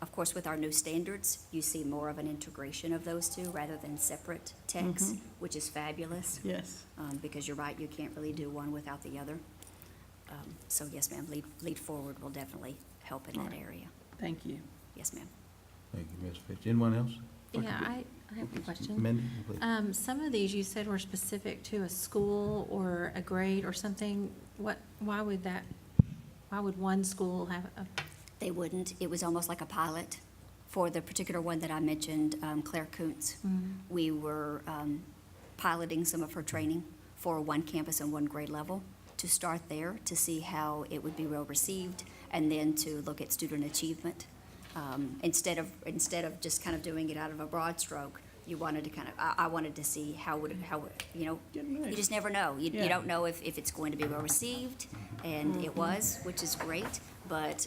Of course, with our new standards, you see more of an integration of those two rather than separate texts, which is fabulous. Yes. Because you're right, you can't really do one without the other. So yes, ma'am, Lead Forward will definitely help in that area. Thank you. Yes, ma'am. Thank you, Ms. Fitch. Anyone else? Yeah, I have a question. Mindy, please. Some of these you said were specific to a school or a grade or something. Why would one school have a? They wouldn't. It was almost like a pilot. For the particular one that I mentioned, Claire Kuntz, we were piloting some of her training for 1 campus and 1 grade level to start there to see how it would be well received, and then to look at student achievement Instead of just kind of doing it out of a broad stroke, you wanted to kind of, I wanted to see you just never know. You Yeah. don't know if it's going to be well received, and it was, which is great, but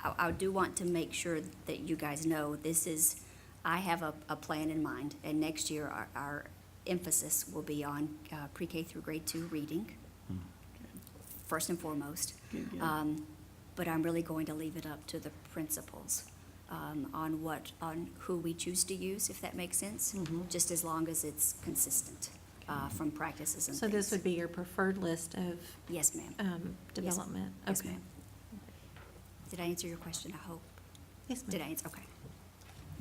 I do want to make sure that you guys know I have a plan in mind, and next year our emphasis will be on pre-K through grade 2 reading, first and foremost. Good, good. But I'm really going to leave it up to the principals on who we choose to use, if that makes sense, just as long as it's consistent from practices and So things. this would be your preferred list of Yes, ma'am. development? Yes, Okay. ma'am. Did I answer your question? I hope. Yes, ma'am. Did I answer? Okay.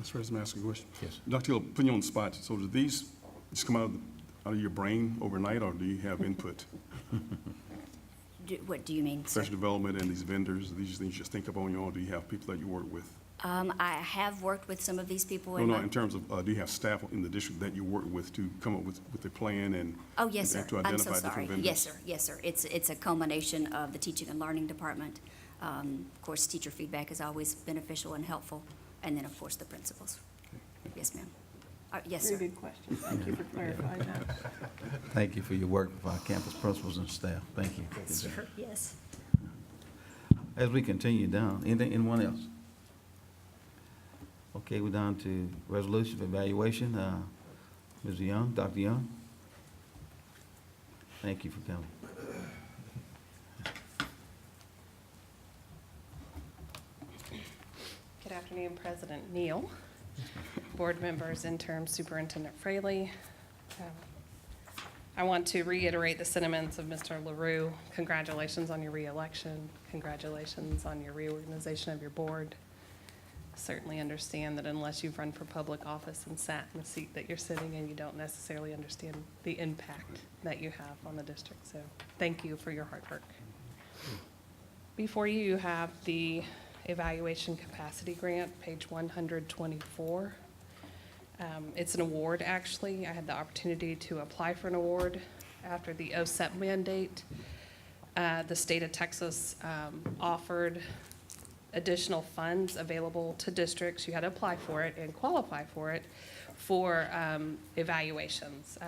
Mr. President, may I ask a question? Yes. Dr. Hill, putting you on the spot, so do these just come out of your brain overnight, or do you have input? What do you mean, sir? Professional development and these vendors, these things you just think of on your own, or do you have people that you work with? I have worked with some of these people. No, in terms of, do you have staff in the district that you work with to come up with a plan and? Oh, yes, sir. and to I'm so identify sorry. different vendors? Yes, sir. Yes, sir. It's a culmination of the teaching and learning department. Of course, teacher feedback is always beneficial and helpful, and then, of course, the principals. Yes, ma'am. Yes, sir. Very good question. Thank you for clarifying that. Thank you for your work with our campus principals and staff. Thank you. Good job. Sure, yes. As we continue down, anyone else? Okay, we're down to resolution of evaluation. Ms. Young, Dr. Young? Thank you for coming. Good afternoon, President Neal, board members, interim Superintendent Fraley. I want to reiterate the sentiments of Mr. LaRue. Congratulations on your reelection. Congratulations on your reorganization of your board. Certainly understand that unless you've run for public office and sat in the seat that you're sitting in, you don't necessarily understand the impact that you have on the district. So thank you for your hard work. Before you, you have the evaluation capacity grant, page 124. It's an award, actually. I had the opportunity to apply for an award after the OSEP mandate. The state of Texas offered additional funds available to districts. You had to apply for it and qualify for it for evaluations.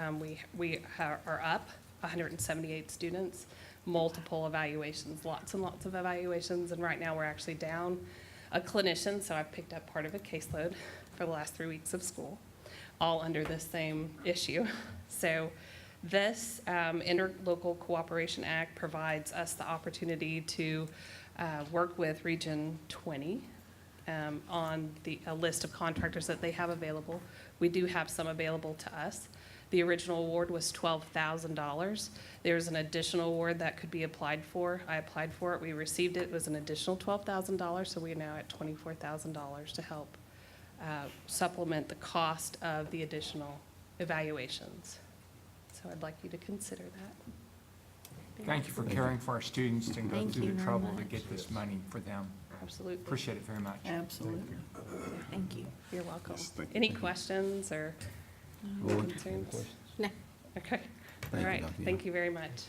We are up 178 students, multiple evaluations, lots and lots of evaluations, and right now we're actually down a clinician, so I've picked up part of a caseload for the last 3 weeks of school, all under this same issue. So this Interlocal Cooperation Act provides us the opportunity to work with Region 20 on a list of contractors that they have available. We do have some available to us. The original award was $12,000. There's an additional award that could be applied for. I applied for it. We received it. It was an additional $12,000, so we are now at $24,000 to help supplement the cost of the additional evaluations. So I'd like you to consider that. Thank you for caring for our students and go Thank through you the very trouble to much. get this money for them. Absolutely. Appreciate it very much. Absolutely. Thank you. You're welcome. Yes, thank you. Any questions or Board, concerns? No. Okay. Thank All you, right. Dr. Young. Thank you very much.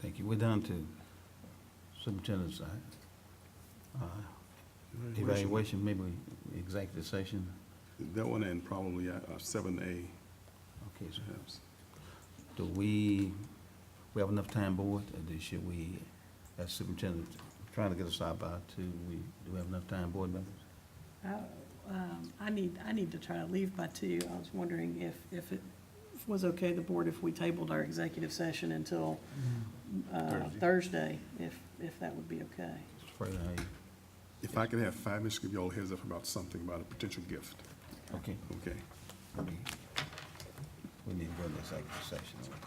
Thank you. We're down to superintendent's side. Evaluation, maybe executive session. That one and probably 7A. Okay, so do we have enough time, board? Or should we, as superintendent, trying to get us out by 2, do we have enough time, board members? I need to try to leave by 2. I was wondering if it was okay, the board, if we tabled our executive session until Thursday, if that would be okay. Afraid If I could have 5 minutes, give you all a heads up about something, about a potential gift. okay. Okay. We need to go to executive session on that.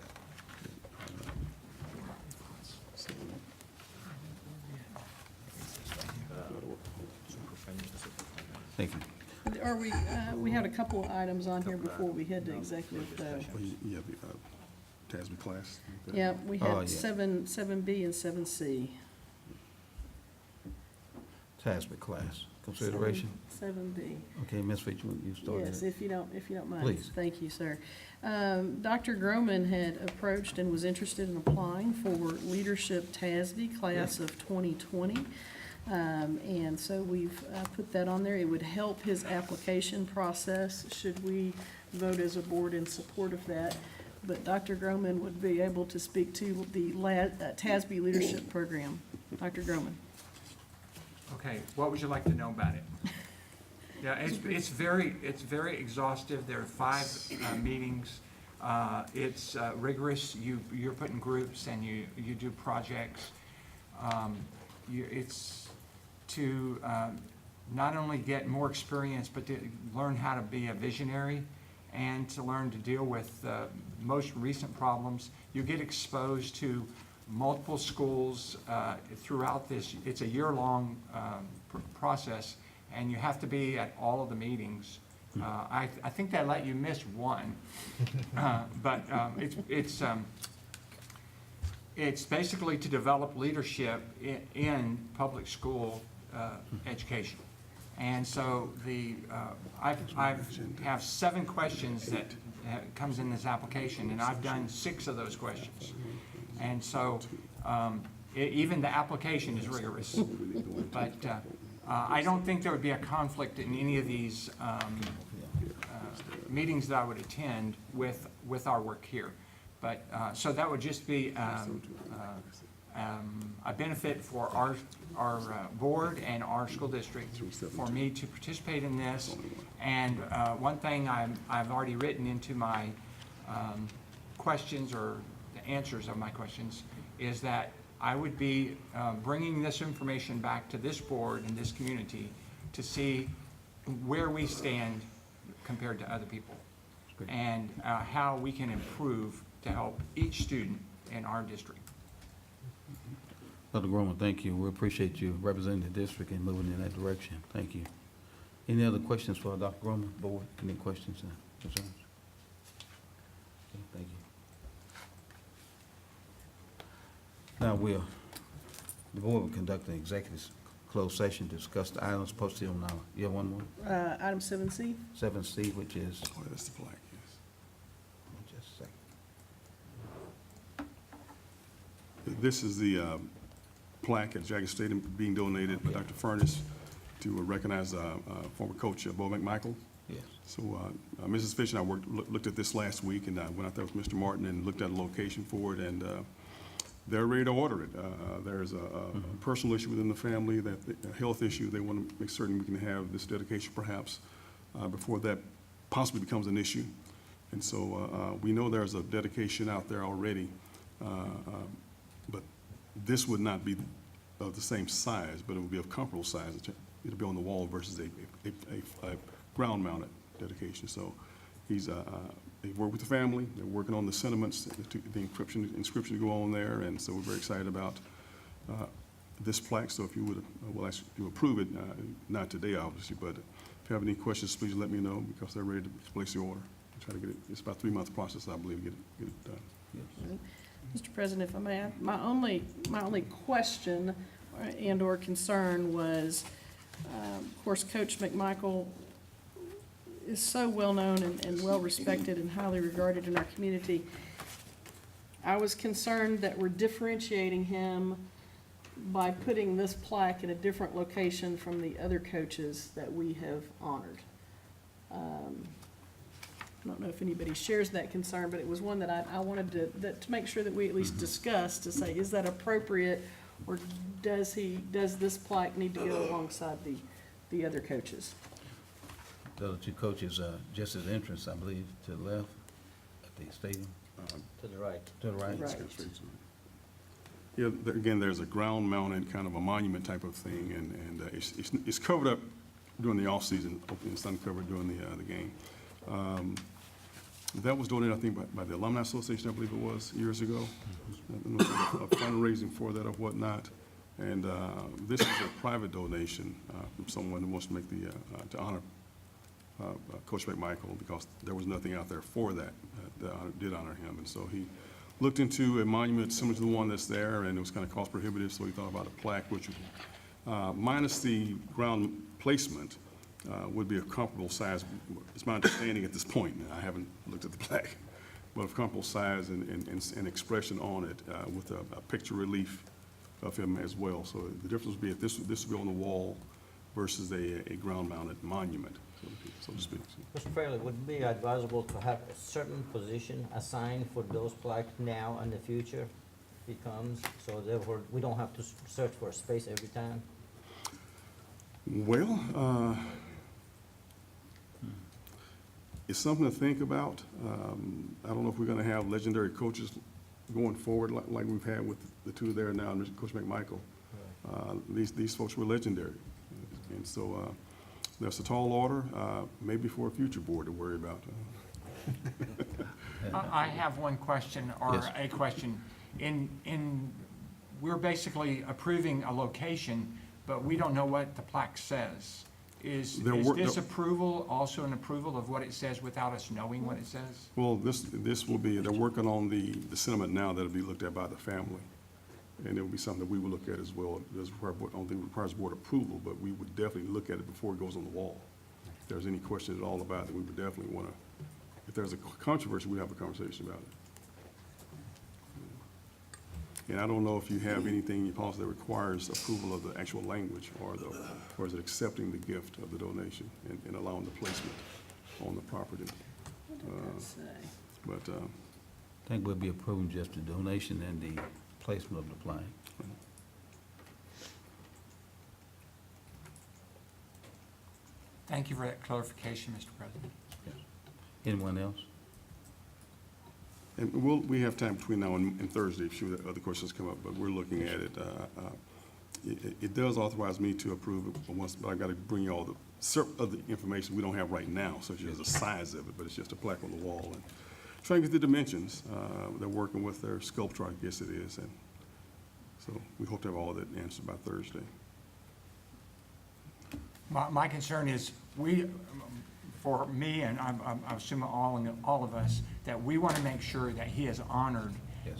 Thank you. Are we had a couple of items on here before we head to executive, though. Yeah, the TASB class. Okay. Yeah, we Oh, had yeah. 7B and 7C. TASB class consideration. 7B. Okay, Ms. Fitch, you started. Yes, if you don't mind. Please. Thank you, sir. Dr. Groman had approached and was interested in applying for Leadership TASB class of 2020. And so we've put that on there. It would help his application process should we vote as a board in support of that. But Dr. Groman would be able to speak to the TASB Leadership Program. Dr. Groman. Okay, what would you like to know about it? Yeah, it's very exhaustive. There are 5 meetings. It's rigorous. You're put in groups and you do projects. It's to not only get more experience, but to learn how to be a visionary and to learn to deal with most recent problems. You get exposed to multiple schools throughout this. It's a year-long process, and you have to be at all of the meetings. I think they let you miss one, but it's basically to develop leadership in public school education. And so I have 7 questions that comes in this application, and I've done 6 of those questions. And so even the application is rigorous. But I don't think there would be a conflict in any of these meetings that I would attend with our work here. But so that would just be a benefit for our board and our school district for me to participate in this. And one thing I've already written into my questions, or the answers of my questions, is that I would be bringing this information back to this board and this community to see where we stand compared to other people, and how we can improve to help each student in our district. Dr. Groman, thank you. We appreciate you representing the district and moving in that direction. Thank you. Any other questions for Dr. Groman? Board, any questions and concerns? Okay, thank you. Now the board will conduct an executive closed session to discuss the items posted on our, you have one more? Item 7C. 7C, which is, Oh, that's the flag, yes. just a second. This is the plaque at Jagged Stadium being donated by Dr. Furness to recognize former coach Bo McMichael. Yes. So Mrs. Fish and I looked at this last week, and I went out there with Mr. Martin and looked at a location for it, and they're ready to order it. There's a personal issue within the family, a health issue. They want to make certain we can have this dedication perhaps before that possibly becomes an issue. And so we know there's a dedication out there already, but this would not be of the same size, but it would be of comparable size. It'll be on the wall versus a ground-mounted dedication. So they work with the family. They're working on the sentiments, the inscription to go on there, and so we're very excited about this plaque. So if you would, we'll ask you to approve it, not today, obviously, but if you have any questions, please let me know, because they're ready to place the order. Try to get it. It's about a 3-month process, I believe, to get it done. Yes. Mr. President, if I may, my only question and/or concern was, of course, Coach McMichael is so well-known and well-respected and highly regarded in our community. I was concerned that we're differentiating him by putting this plaque in a different location from the other coaches that we have honored. I don't know if anybody shares that concern, but it was one that I wanted to make sure that we at least discuss, to say, is that appropriate, or does this plaque need to go alongside the other coaches? The other 2 coaches are just as entrance, I believe, to the left at the stadium. To the right. To the right. Right. Yeah, again, there's a ground-mounted kind of a monument type of thing, and it's covered up during the off-season, open sun covered during the game. That was donated, I think, by the Alumni Association, I believe it was, years ago. A fundraising for that or whatnot. And this is a private donation from someone who wants to make to honor Coach McMichael, because there was nothing out there for that did honor him. And so he looked into a monument similar to the one that's there, and it was kind of cost prohibitive, so he thought about a plaque, which would minus the ground placement, would be a comparable size. It's my understanding at this point, I haven't looked at the plaque, but of comparable size and expression on it with a picture relief of him as well. So the difference would be if this would be on the wall versus a ground-mounted monument, so to speak. Mr. Fairley, would it be advisable to have a certain position assigned for those plaques now and the future becomes, so therefore we don't have to search for a space every time? Well, it's something to think about. I don't know if we're going to have legendary coaches going forward like we've had with the two there now, and Coach McMichael. These folks were legendary. And so that's a tall order, maybe for a future board to worry about. I have one question, or Yes. a question. We're basically approving a location, but we don't know what the plaque says. Is this approval also an approval of what it says without us knowing what it says? Well, this will be, they're working on the sentiment now that'll be looked at by the family. And it will be something that we will look at as well. I don't think it requires board approval, but we would definitely look at it before it goes on the wall. If there's any question at all about it, we would definitely want to, if there's a controversy, we'd have a conversation about it. And I don't know if you have anything in your policy that requires approval of the actual language, or is it accepting the gift of the donation and allowing the placement on the property? What did that say? But, I think we'll be approving just the donation and the placement of the flag. Thank you for that clarification, Mr. President. Anyone else? and we have time between now and Thursday if other questions come up, but we're looking at it. It does authorize me to approve it once, but I got to bring you all the information we don't have right now, such as the size of it, but it's just a plaque on the wall. And trying to get the dimensions. They're working with their sculptor, I guess it is, and so we hope to have all of that answered by Thursday. My concern is for me, and I'm assuming all of us, that we want to make sure that he is honored Yes.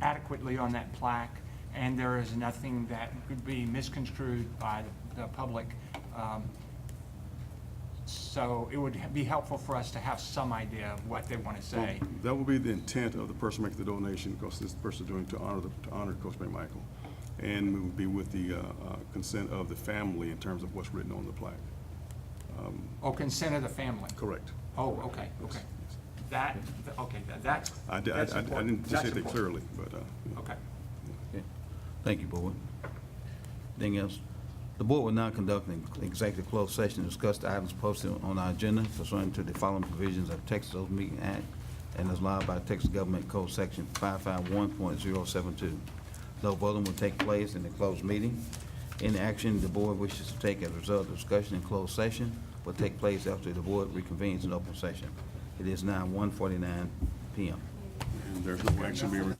adequately on that plaque, and there is nothing that could be misconstrued by the public. So it would be helpful for us to have some idea of what they want to say. Well, that will be the intent of the person making the donation, because this person is doing to honor Coach McMichael. And we would be with the consent of the family in terms of what's written on the plaque. Consent of the family. Correct. Oh, okay, okay. That's I that's didn't important. say that That's clearly, but. Okay. Okay. Thank you, Board. Anything else? The Board will now conduct an executive closed session to discuss the items posted on our agenda pursuant to the following provisions of Texas Open Meeting Act and as allowed by Texas Government Code Section 551.072. No voting will take place in the closed meeting. Any action the Board wishes to take as a result of discussion in closed session will take place after the Board reconvenes in open session. It is now 1:49 p.m. And there's no action being